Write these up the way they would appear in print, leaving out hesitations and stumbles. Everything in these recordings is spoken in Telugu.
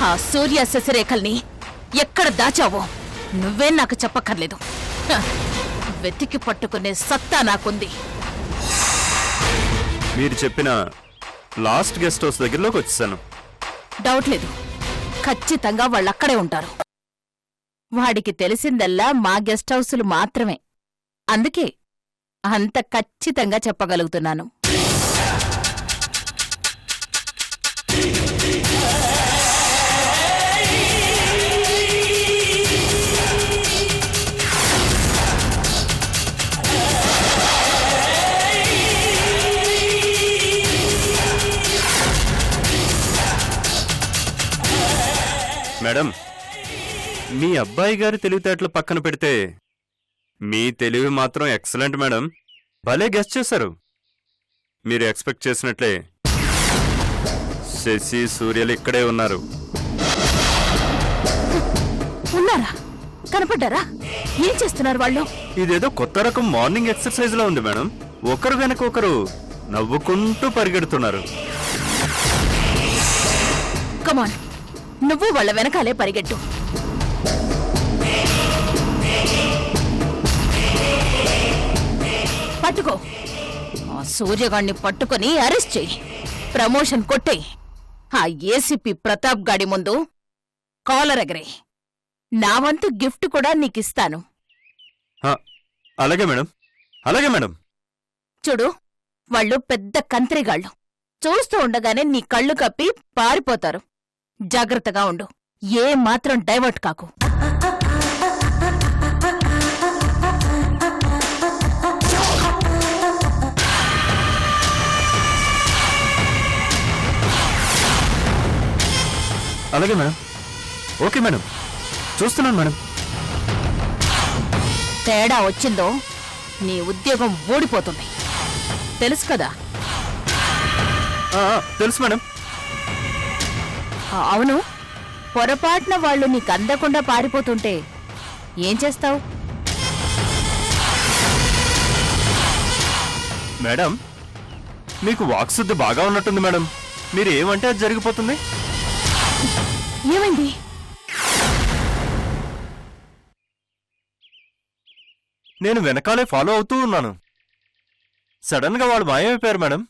ఆ సూర్య శశిరేఖల్ని ఎక్కడ దాచావో నువ్వే నాకు చెప్పక్కర్లేదు. హ, వెతికి పట్టుకునే సత్తా నాకుంది. మీరు చెప్పిన లాస్ట్ గెస్ట్ హౌస్ దగ్గరలోకి వచ్చేసాను. డౌట్ లేదు, ఖచ్చితంగా వాళ్ళక్కడే ఉంటారు. వాడికి తెలిసిందల్లా మా గెస్ట్ హౌసులు మాత్రమే. అందుకే అంత ఖచ్చితంగా చెప్పగలుగుతున్నాను. మేడం, మీ అబ్బాయి గారి తెలివితేటలు పక్కన పెడితే మీ తెలివి మాత్రం ఎక్సలెంట్ మేడం. భలే గెస్ట్ చేశారు. మీరు ఎక్స్పెక్ట్ చేసినట్లే శశి సూర్యలు ఇక్కడే ఉన్నారు. ఉన్నారా? కనపడ్డారా? ఏం చేస్తున్నారు వాళ్ళు? ఇదేదో కొత్త రకం మార్నింగ్ ఎక్సర్సైజ్ లా ఉంది మేడం. ఒకరు వెనక ఒకరు నవ్వుకుంటూ పరిగెడుతున్నారు. కమాన్, నువ్వు వాళ్ళ వెనకాలే పరిగెట్టు. పట్టుకో. ఆ సూర్యగాడిని పట్టుకొని అరెస్ట్ చెయ్యి. ప్రమోషన్ కొట్టేయి. ఆ ఏసీపీ ప్రతాప్ గాడి ముందు కాలర్ ఎగరే. నా వంతు గిఫ్ట్ కూడా నీకిస్తాను. అలాగే మేడం, అలాగే మేడం. చూడు, వాళ్ళు పెద్ద కంత్రిగాళ్ళు. చూస్తూ ఉండగానే నీ కళ్ళు కప్పి పారిపోతారు. జాగ్రత్తగా ఉండు. ఏ మాత్రం డైవర్ట్ కాకు. అలాగే మేడం. ఓకే మేడం, చూస్తున్నాను మేడం. తేడా వచ్చిందో నీ ఉద్యోగం ఊడిపోతుంది. తెలుసు కదా? తెలుసు మేడం. అవును, పొరపాటున వాళ్ళు నీకందకుండా పారిపోతుంటే ఏం చేస్తావు? మేడం, మీకు వాక్శుద్ధి బాగా ఉన్నట్టుంది మేడం. మీరు ఏమంటే అది జరిగిపోతుంది. ఏమైంది? నేను వెనకాలే ఫాలో అవుతూ ఉన్నాను. సడన్ గా వాళ్ళు మాయమైపోయారు మేడం.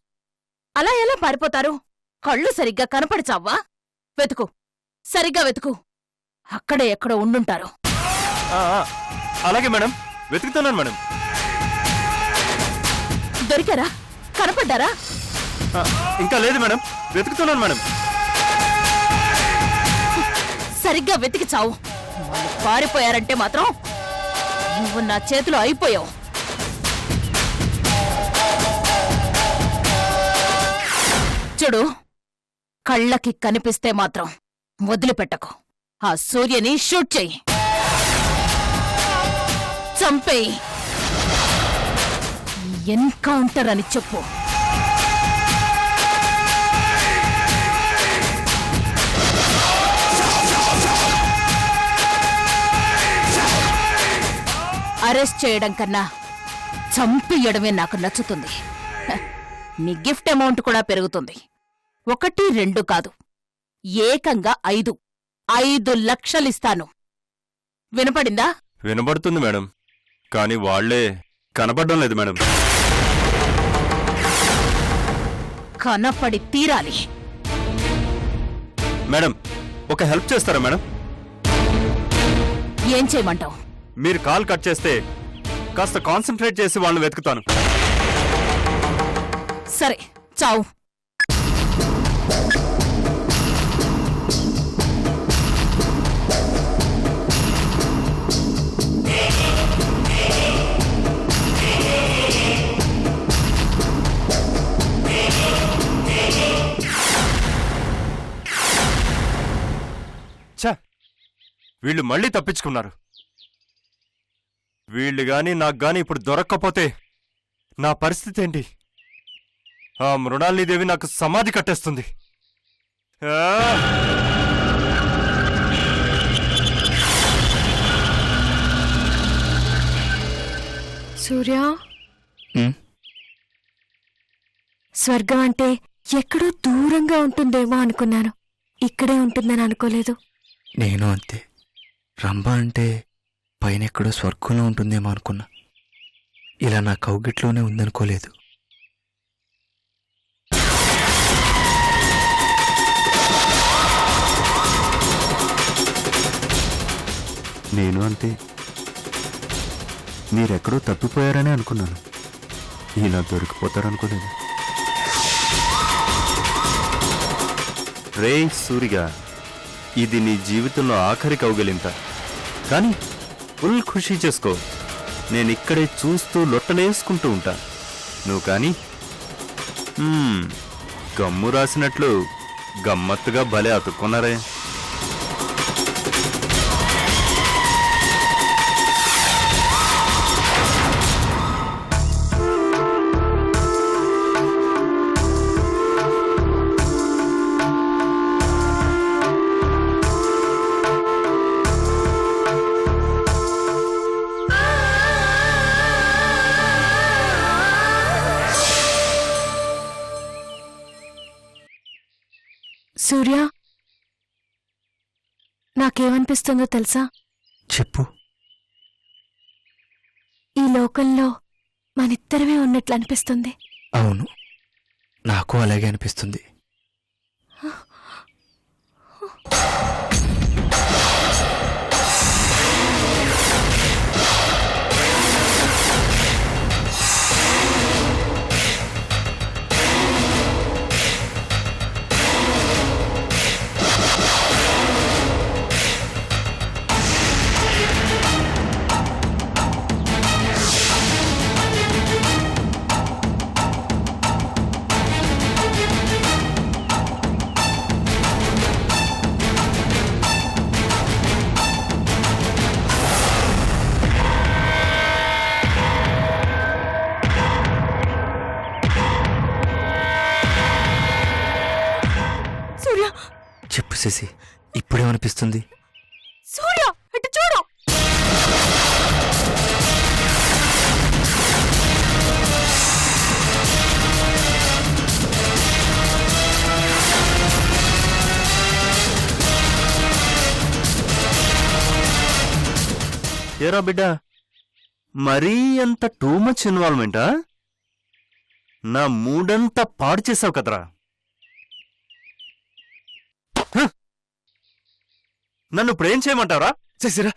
అలా ఎలా పారిపోతారు? కళ్ళు సరిగ్గా కనపడిచావా? వెతుకు, సరిగ్గా వెతుకు. అక్కడే ఎక్కడో ఉండుంటారు. అలాగే మేడం, వెతుకుతున్నాను మేడం. దొరికారా? కనపడ్డారా? ఇంకా లేదు మేడం, వెతుకుతున్నాను మేడం. సరిగ్గా వెతికి చావు. వాళ్ళు పారిపోయారంటే మాత్రం నువ్వు నా చేతిలో అయిపోయావు. చూడు, కళ్ళకి కనిపిస్తే మాత్రం వదిలిపెట్టకు. ఆ సూర్యని షూట్ చెయ్యి. చంపేయి. ఎన్కౌంటర్ అని చెప్పు. అరెస్ట్ చేయడం కన్నా చంపియడమే నాకు నచ్చుతుంది. నీ గిఫ్ట్ అమౌంట్ కూడా పెరుగుతుంది. 1, 2 కాదు, ఏకంగా 5 లక్షలిస్తాను. వినపడిందా? వినబడుతుంది మేడం, కానీ వాళ్లే కనపడడం లేదు మేడం. కనపడి తీరాలి. మేడం, ఒక హెల్ప్ చేస్తారా మేడం? ఏం చేయమంటావు? మీరు కాల్ కట్ చేస్తే కాస్త కాన్సంట్రేట్ చేసి వాళ్ళని వెతుకుతాను. సరే, చావు. ఛ, వీళ్ళు మళ్ళీ తప్పించుకున్నారు. వీళ్ళు గాని నాకు గాని ఇప్పుడు దొరక్కపోతే నా పరిస్థితి ఏంటి? ఆ మృణాలినీదేవి నాకు సమాధి కట్టేస్తుంది. సూర్య, స్వర్గం అంటే ఎక్కడో దూరంగా ఉంటుందేమో అనుకున్నాను. ఇక్కడే ఉంటుందని అనుకోలేదు. నేను అంతే. రంభ అంటే పైన ఎక్కడో స్వర్గంలో ఉంటుందేమో అనుకున్నా. ఇలా నా కౌగిట్లోనే ఉందనుకోలేదు. నేను అంతే. మీరెక్కడో తప్పిపోయారని అనుకున్నాను. ఇలా దొరికిపోతారనుకోలేదు. రే సూరిగా, ఇది నీ జీవితంలో ఆఖరి కౌగిలింత. కానీ ఫుల్ ఖుషీ చేసుకో. నేనిక్కడే చూస్తూ లొట్టలేసుకుంటూ ఉంటా. నువ్వు కానీ గమ్ము రాసినట్లు గమ్మత్తుగా భలే అతుక్కున్నారే. సూర్య, నాకేమనిపిస్తుందో తెలుసా? చెప్పు. ఈ లోకంలో మనిద్దరమే ఉన్నట్లు అనిపిస్తుంది. అవును, నాకు అలాగే అనిపిస్తుంది. చెప్పు శశి, ఇప్పుడేమనిపిస్తుంది? సూర్య, ఇటు చూడు. ఏరా బిడ్డ, మరీ అంత టూ మచ్ ఇన్వాల్వ్మెంటా? నా మూడంతా పాడు చేసావు కదరా. నన్ను ఇప్పుడేం చేయమంటావరా? శశిరా,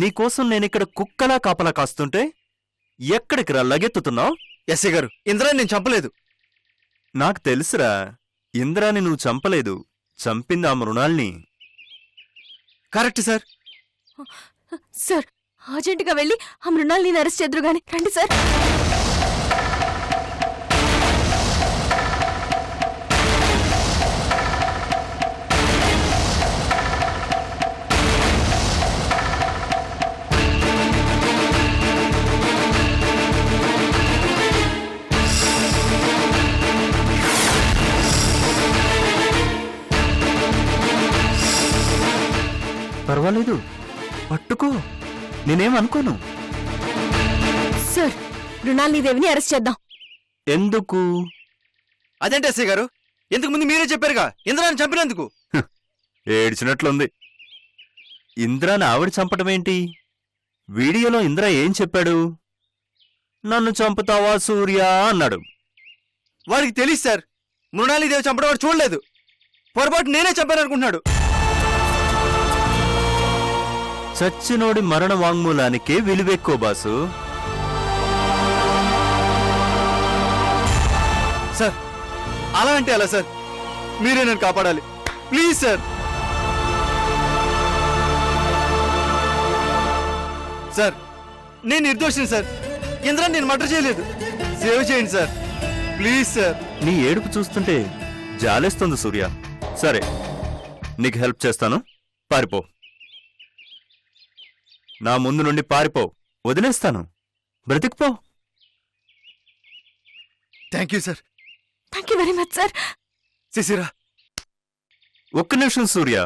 నీకోసం నేనిక్కడ కుక్కలా కాపలా కాస్తుంటే ఎక్కడికి రా లగెత్తుతున్నావు? ఎస్ఐ గారు, ఇంద్రాన్ని నేను చంపలేదు. నాకు తెలుసురా, ఇంద్రాని నువ్వు చంపలేదు, చంపింది ఆ మృణాల్ని. Correct sir. సార్, అర్జెంటుగా వెళ్ళి ఆ మృణాల్ని అరెస్ట్ చేద్దరు గాని. రండి సార్. పర్వాలేదు, పట్టుకో, నేనేమనుకోను. సార్, మృణాల్ని దేవిని అరెస్ట్ చేద్దాం. ఎందుకు? అదేంటి ఎస్ఐ గారు, ఇంతకు ముందు మీరే చెప్పారుగా ఇంద్రాన్ని చంపినందుకు. ఏడ్చినట్లుంది. ఇంద్రాని ఆవిడ చంపటమేంటి? వీడియోలో ఇంద్ర ఏం చెప్పాడు? నన్ను చంపుతావా సూర్య అన్నాడు. వాడికి తెలియదు సార్, మృణాళీదేవి చంపడం వాడు చూడలేదు. పొరపాటు నేనే చంపాననుకుంటున్నాడు. చచ్చినోడి మరణ వాంగ్మూలానికే విలువెక్కువ బాసు. సార్, అలా అంటే అలా సార్, మీరే నన్ను కాపాడాలి ప్లీజ్ సార్. సార్, నేను నిర్దోషిని సార్. ఇంద్రాన్ని నేను మర్డర్ చేయలేదు. సేవ్ చేయండి సార్ ప్లీజ్ సార్. నీ ఏడుపు చూస్తుంటే జాలేస్తుంది సూర్య. సరే, నీకు హెల్ప్ చేస్తాను. పారిపో, నా ముందు నుండి పారిపో. వదిలేస్తాను, బ్రతికిపో. Thank you sir. Thank you very much sir. Sasira, ఒక్క నిమిషం సూర్య.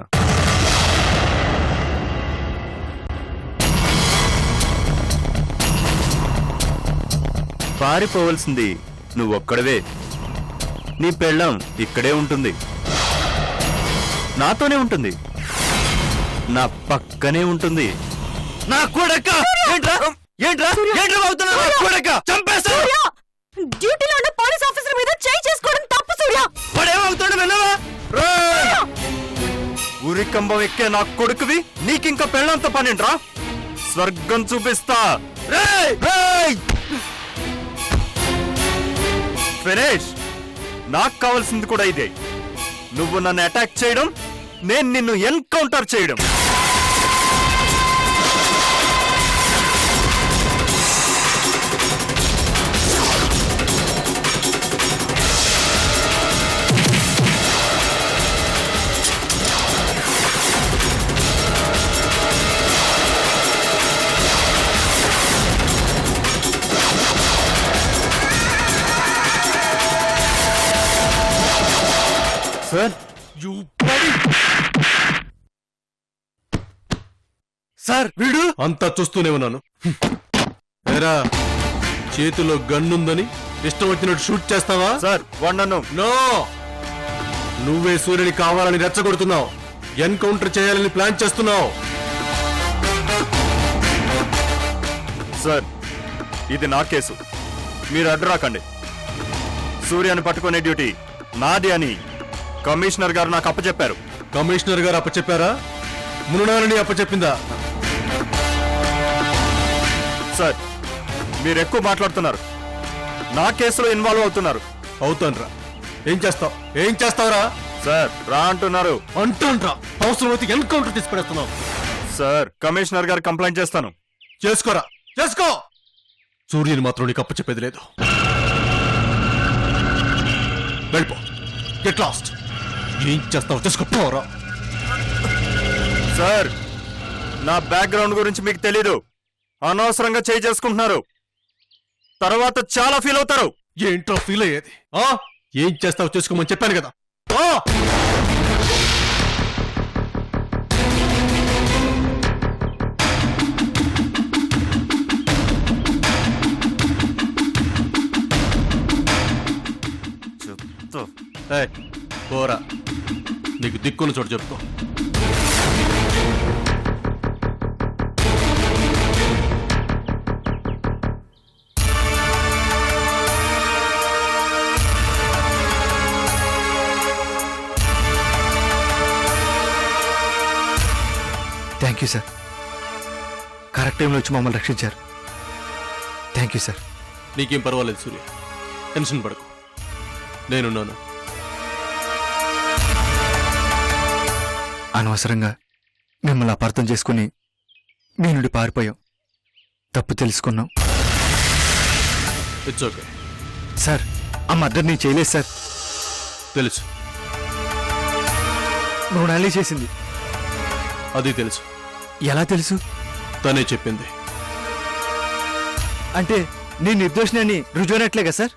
పారిపోవలసింది నువ్వొక్కడవే. నీ పెళ్ళం ఇక్కడే ఉంటుంది, నాతోనే ఉంటుంది, నా పక్కనే ఉంటుంది. నా కొడక ఏంట్రా ఏంట్రా ఏంట్రా అవుతున్నా నా కొడక చంపేస్తా. డ్యూటీలో ఉన్న పోలీస్ ఆఫీసర్ మీద చేయి చేసుకోవడం తప్పు సూర్య. వాడేమవుతాడు విన్నావా? రేయ్! ఉరి కంబం ఎక్కే నా కొడుకువి నీకింక పెళ్ళంత పనింట్రా? స్వర్గం చూపిస్తా. రేయ్! రేయ్! ఫినిష్. నాకు కావాల్సింది కూడా ఇదే. నువ్వు నన్ను అటాక్ చేయడం, నేను నిన్ను ఎన్కౌంటర్ చేయడం. సార్ సార్ వీడు అంతా చూస్తూనే ఉన్నాను. ఏరా, చేతిలో గన్నుందని ఇష్టం వచ్చినట్టు షూట్ చేస్తావా? సార్ వాడు నన్ను నో, నువ్వే సూర్యుని కావాలని రెచ్చగొడుతున్నావు, ఎన్కౌంటర్ చేయాలని ప్లాన్ చేస్తున్నావు. సార్ ఇది నా కేసు, మీరు అడ్డు రాకండి. సూర్యాన్ని పట్టుకునే డ్యూటీ నాది అని కమిషనర్ గారు నాకు అప్పచెప్పారు. కమిషనర్ గారు అప్పచెప్పారా? మృణాలని అప్పచెప్పిందా? సార్ మీరు ఎక్కువ మాట్లాడుతున్నారు, నా కేసులో ఇన్వాల్వ్ అవుతున్నారు. అవుతాన్రా. ఏం చేస్తావు? ఏం చేస్తావురా? సార్ రా అంటున్నారు. అంటాన్రా. అవసరమైతే ఎన్కౌంటర్ తీసుకునేస్తున్నావు. సార్ కమిషనర్ గారు కంప్లైంట్ చేస్తాను. చేసుకోరా, చేసుకో. సూర్యుని మాత్రం నీకు అప్పచెప్పేది లేదు. వెళ్ళిపో. Get lost. ఏం చేస్తావు చేసుకోపోరా. సార్ నా బ్యాక్గ్రౌండ్ గురించి మీకు తెలీదు, అనవసరంగా చేయి చేసుకుంటున్నారు, తర్వాత చాలా ఫీల్ అవుతారు. ఏంటో ఫీల్ అయ్యేది? ఏం చేస్తావు చేసుకోమని చెప్పాను కదా. పోరా, నీకు దిక్కున్న చోటు చెప్పుకో. థ్యాంక్ యూ సార్, కరెక్ట్ టైంలో వచ్చి మమ్మల్ని రక్షించారు. Thank you sir. నీకేం పర్వాలేదు సూర్య, టెన్షన్ పడకు, నేనున్నాను. అనవసరంగా మిమ్మల్ని అపార్థం చేసుకుని మీ నుండి పారిపోయాం, తప్పు తెలుసుకున్నాం. It's okay sir. ఆ మర్డర్ నేను చేయలేదు సార్, తెలుసు. మృణాలి చేసింది. అది తెలుసు. ఎలా తెలుసు? తనే చెప్పింది. అంటే నేను నిర్దోషిని రుజువైనట్లేగా సార్?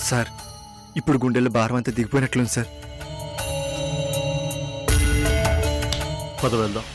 సార్ ఇప్పుడు గుండెల్లో భారం అంతా దిగిపోయినట్లుంది సార్. పద వెళ్దాం.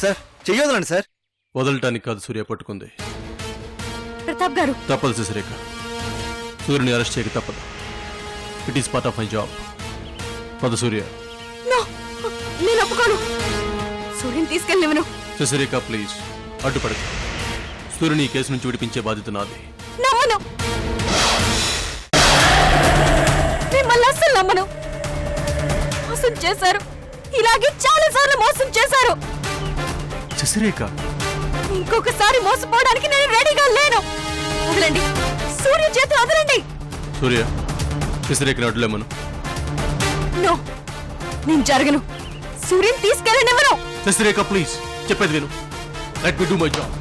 Sir చెయ్యొదలండి sir. వదలటానికి కాదు సూర్య పట్టుకుంది. ప్రతాప్ గారు, తప్పదు శశిరేఖ, సూర్యుని అరెస్ట్ చేయక తప్పదు. It is part of my job. పద సూర్య. నో, నేను ఒప్పుకోను. సూర్యుని తీసుకెళ్ళనివ్వను. శశిరేఖ ప్లీజ్ అడ్డుపడకు. సూర్యుని ఈ కేసు నుంచి విడిపించే బాధ్యత నాది. నమ్మను, మిమ్మల్ని అస్సలు నమ్మను. మోసం చేశారు, ఇలాగే చాలా సార్లు మోసం చేశారు. శశిరేఖ, ఇంకొకసారి మోసపోవడానికి నేను రెడీగా లేను. వదలండి, సూర్య చేతి వదలండి. సూర్య విసిరేకిన అడ్లేమను. నో, నేను జరగను. సూర్యని తీసుకెళ్ళనివ్వను. శశిరేఖ ప్లీజ్, చెప్పేది విను. Let me do my job.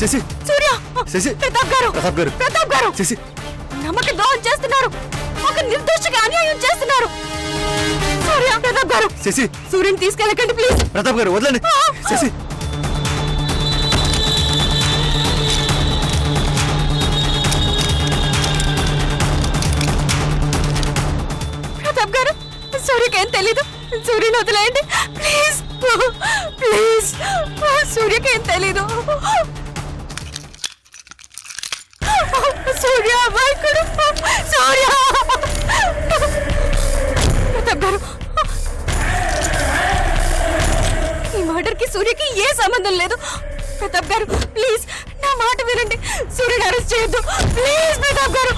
Sasi Surya, Sasi Pratap garu, Pratap గారు శశి నమ్మక ద్రోహం చేస్తున్నారు. ఒక నిర్దోషికి అన్యాయం చేస్తున్నారు. సూర్య, ప్రతాప్ గారు, శశి సూర్యని తీసుకెళ్ళకండి ప్లీజ్. ప్రతాప్ గారు వదలండి. శశి ప్రతాప్ గారు, సూర్యకేం తెలీదు. సూర్యని వదిలేయండి ప్లీజ్, ప్లీజ్. సూర్యకేం తెలీదు. సూర్య అమాయకుడు. సూర్య. ప్రతాప్ గారు, ఈ మర్డర్ కి సూర్యకి ఏ సంబంధం లేదు. ప్రతాప్ గారు ప్లీజ్, నా మాట వినండి. సూర్యని అరెస్ట్ చేయొద్దు ప్లీజ్. ప్రతాప్ గారు.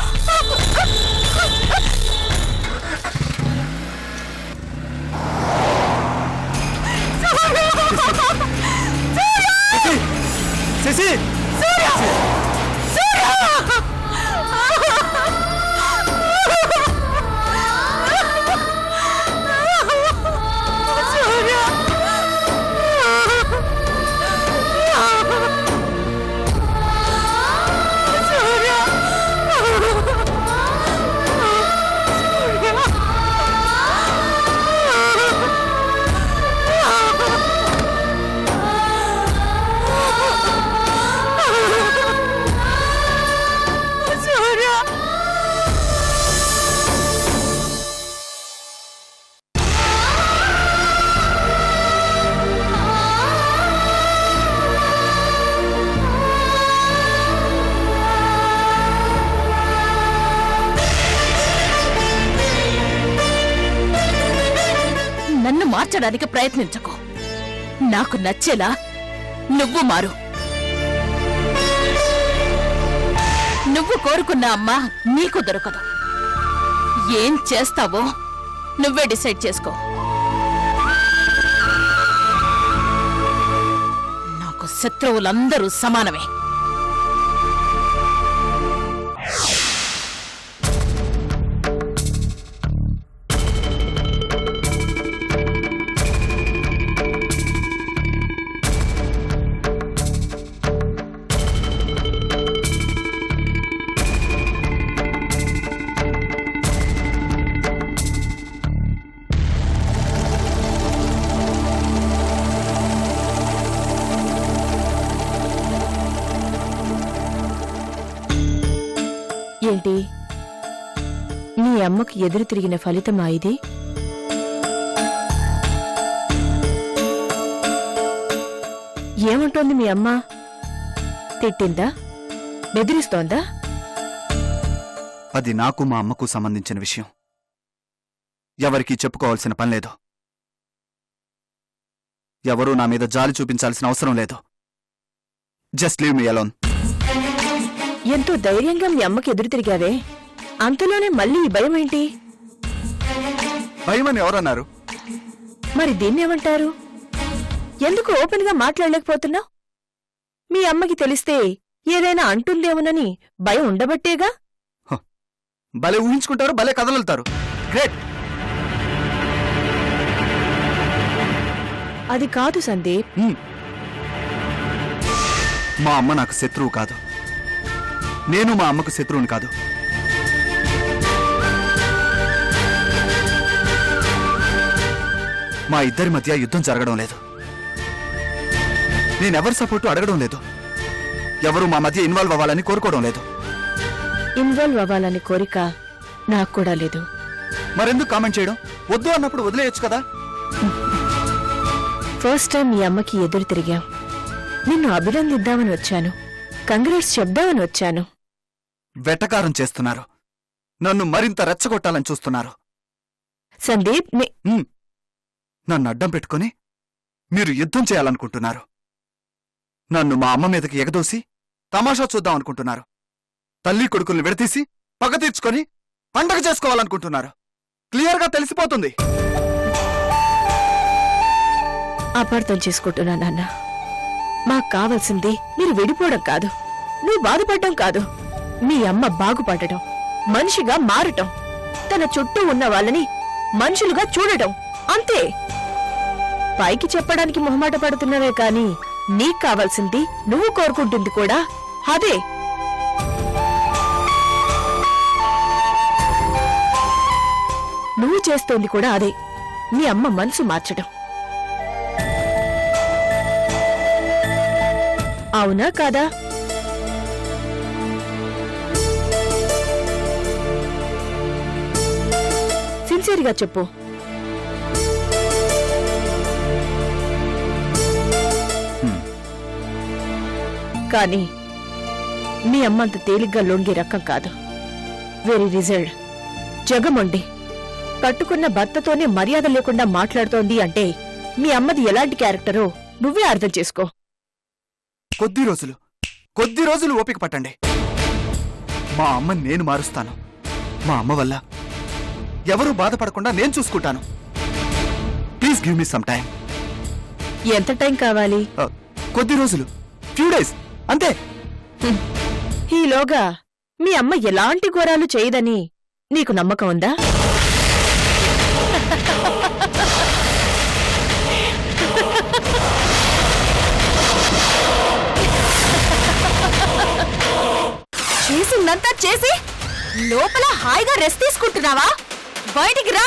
శశి నన్ను మార్చడానికి ప్రయత్నించకు. నాకు నచ్చేలా నువ్వు మారు. నువ్వు కోరుకున్న అమ్మ నీకు దొరకదు. ఏం చేస్తావో నువ్వే డిసైడ్ చేసుకో. నాకు శత్రువులందరూ సమానమే. ఏంటి, నీ అమ్మకు ఎదురు తిరిగిన ఫలితమా ఇది? ఏమంటోంది మీ అమ్మ? తిట్టిందా? బెదిరిస్తోందా? అది నాకు మా అమ్మకు సంబంధించిన విషయం. ఎవరికీ చెప్పుకోవాల్సిన పని లేదు. ఎవరూ నా మీద జాలి చూపించాల్సిన అవసరం లేదు. Just leave me alone. ఎంతో ధైర్యంగా మీ అమ్మకి ఎదురు తిరిగావే, అంతలోనే మళ్ళీ ఈ భయం ఏంటి? భయమని ఎవరన్నారు? మరి దీన్నేమంటారు? ఎందుకు ఓపెన్ గా మాట్లాడలేకపోతున్నావు? మీ అమ్మకి తెలిస్తే ఏదైనా అంటుందేమోనని భయం ఉండబట్టేగా. భలే ఊహించుకుంటారు, భలే కదలెళ్తారు. గ్రేట్. అది కాదు సందీప్. మా అమ్మ నాకు శత్రువు కాదు. నేను మా అమ్మకు శత్రువుని కాదు. మా ఇద్దరి మధ్య యుద్ధం జరగడం లేదు. నేనెవరి సపోర్టు అడగడం లేదు. ఎవరు మా మధ్య ఇన్వాల్వ్ అవ్వాలని కోరుకోవడం లేదు. ఇన్వాల్వ్ అవ్వాలని కోరిక నాకు కూడా లేదు. మరెందుకు కామెంట్ చేయడం? వద్దు అన్నప్పుడు వదిలేయచ్చు కదా. ఫస్ట్ టైం మీ అమ్మకి ఎదురు తిరిగాం. నిన్ను అభినందిద్దామని వచ్చాను, కంగ్రాట్స్ చెప్దామని వచ్చాను. వెటకారం చేస్తున్నారు. నన్ను మరింత రెచ్చగొట్టాలని చూస్తున్నారు. సందీప్, నన్ను అడ్డం పెట్టుకుని మీరు యుద్ధం చేయాలనుకుంటున్నారు. నన్ను మా అమ్మ మీదకి ఎగదోసి తమాషా చూద్దాం అనుకుంటున్నారు. తల్లి కొడుకుల్ని విడతీసి పగ తీర్చుకొని పండగ చేసుకోవాలనుకుంటున్నారు. క్లియర్గా తెలిసిపోతుంది. అపార్థం చేసుకుంటున్నా నాన్న. మాకు కావాల్సింది మీరు విడిపోవడం కాదు, నువ్వు బాధపడడం కాదు. మీ అమ్మ బాగుపడటం, మనిషిగా మారటం, తన చుట్టూ ఉన్న వాళ్ళని మనుషులుగా చూడటం, అంతే. పైకి చెప్పడానికి మొహమాట పడుతున్నావే కాని నీకు కావాల్సింది, నువ్వు కోరుకుంటుంది కూడా అదే. నువ్వు చేస్తోంది కూడా అదే, మీ అమ్మ మనసు మార్చడం. అవునా కాదా? సిన్సియర్గా చెప్పు. కానీ మీ అమ్మంత తేలిగ్గా లొంగే రకం కాదు. వెరీ రిజర్వ్డ్, జగమొండి, కట్టుకున్న భర్తతోనే మర్యాద లేకుండా మాట్లాడుతోంది అంటే మీ అమ్మది ఎలాంటి క్యారెక్టరో నువ్వే అర్థం చేసుకో. కొద్ది రోజులు ఓపిక పట్టండి. మా అమ్మని నేను మారుస్తాను. మా అమ్మ వల్ల ఎవరూ బాధపడకుండా నేను చూసుకుంటాను. Please give me some time. ఎంత టైం కావాలి? కొద్ది రోజులు, ఫ్యూ డేస్ అంతే. ఈలోగా మీ అమ్మ ఎలాంటి ఘోరాలు చేయదని నీకు నమ్మకం ఉందా? చేసిందంతా చేసి లోపల హాయిగా రెస్ట్ తీసుకుంటున్నావా? బయటికి రా.